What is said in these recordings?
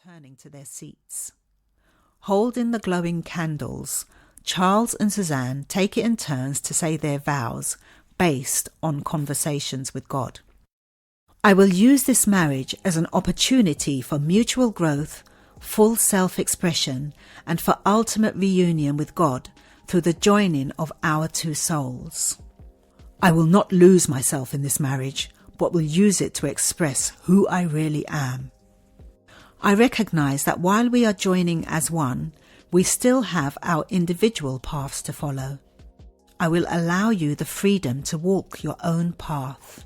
returning to their seats. Holding the glowing candles, Charles and Suzanne take it in turns to say their vows based on conversations with God. I will use this marriage as an opportunity for mutual growth, full self-expression, and for ultimate reunion with God through the joining of our two souls. I will not lose myself in this marriage, but will use it to express who I really am. I recognize that while we are joining as one, we still have our individual paths to follow. I will allow you the freedom to walk your own path.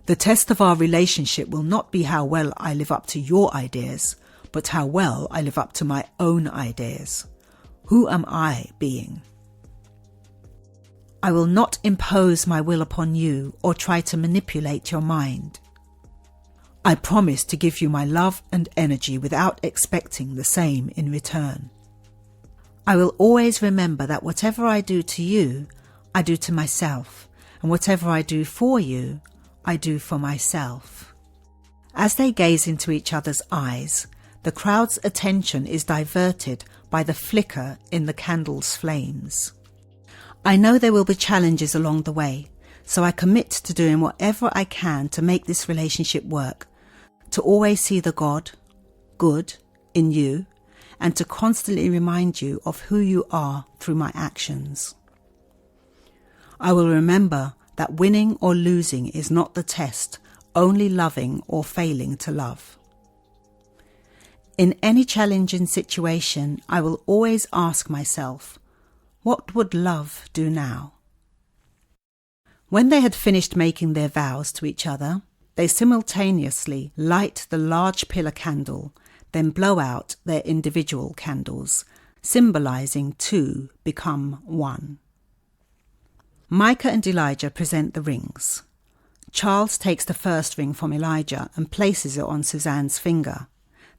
The test of our relationship will not be how well I live up to your ideas, but how well I live up to my own ideas. Who am I being? I will not impose my will upon you or try to manipulate your mind. I promise to give you my love and energy without expecting the same in return. I will always remember that whatever I do to you, I do to myself, and whatever I do for you, I do for myself. As they gaze into each other's eyes, the crowd's attention is diverted by the flicker in the candle's flames. I know there will be challenges along the way, so I commit to doing whatever I can to make this relationship work, to always see the good, in you, and to constantly remind you of who you are through my actions. I will remember that winning or losing is not the test, only loving or failing to love. In any challenging situation, I will always ask myself, what would love do now? When they had finished making their vows to each other, they simultaneously light the large pillar candle, then blow out their individual candles, symbolizing two become one. Micah and Elijah present the rings. Charles takes the first ring from Elijah and places it on Suzanne's finger.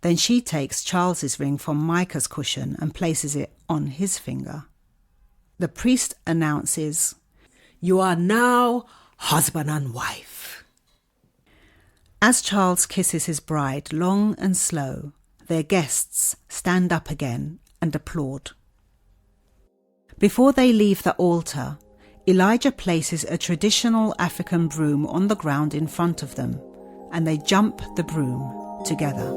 Then she takes Charles's ring from Micah's cushion and places it on his finger. The priest announces, "You are now husband and wife." As Charles kisses his bride long and slow, their guests stand up again and applaud. Before they leave the altar, Elijah places a traditional African broom on the ground in front of them, and they jump the broom together.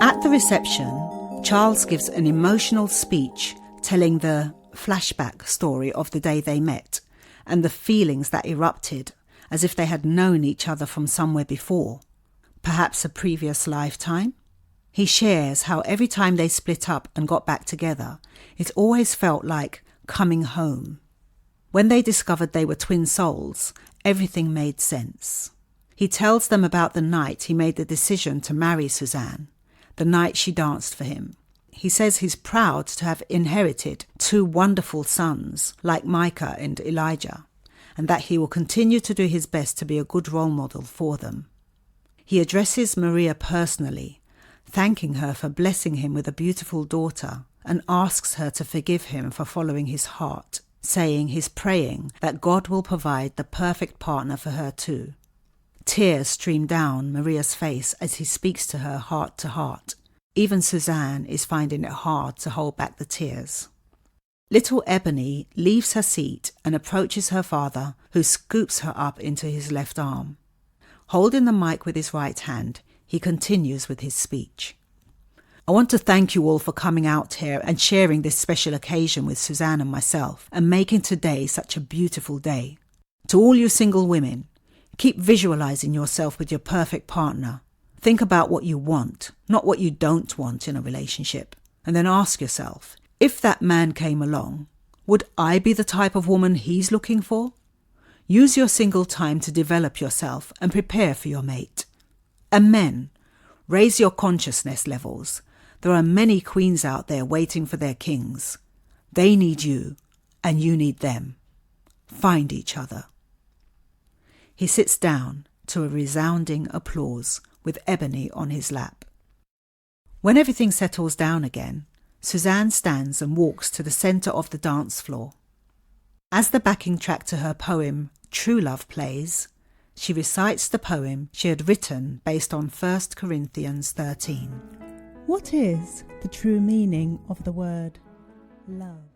At the reception, Charles gives an emotional speech telling the flashback story of the day they met and the feelings that erupted as if they had known each other from somewhere before, perhaps a previous lifetime. He shares how every time they split up and got back together, it always felt like coming home. When they discovered they were twin souls, everything made sense. He tells them about the night he made the decision to marry Suzanne, the night she danced for him. He says he's proud to have inherited two wonderful sons like Micah and Elijah, and that he will continue to do his best to be a good role model for them. He addresses Maria personally, thanking her for blessing him with a beautiful daughter, and asks her to forgive him for following his heart, saying he's praying that God will provide the perfect partner for her too. Tears stream down Maria's face as he speaks to her heart to heart. Even Suzanne is finding it hard to hold back the tears. Little Ebony leaves her seat and approaches her father, who scoops her up into his left arm. Holding the mic with his right hand, he continues with his speech. I want to thank you all for coming out here and sharing this special occasion with Suzanne and myself and making today such a beautiful day. To all you single women, keep visualizing yourself with your perfect partner. Think about what you want, not what you don't want in a relationship. And then ask yourself, if that man came along, would I be the type of woman he's looking for? Use your single time to develop yourself and prepare for your mate. And men, raise your consciousness levels. There are many queens out there waiting for their kings. They need you, and you need them. Find each other. He sits down to a resounding applause with Ebony on his lap. When everything settles down again, Suzanne stands and walks to the centre of the dance floor. As the backing track to her poem True Love plays, she recites the poem she had written based on 1 Corinthians 13. What is the true meaning of the word love?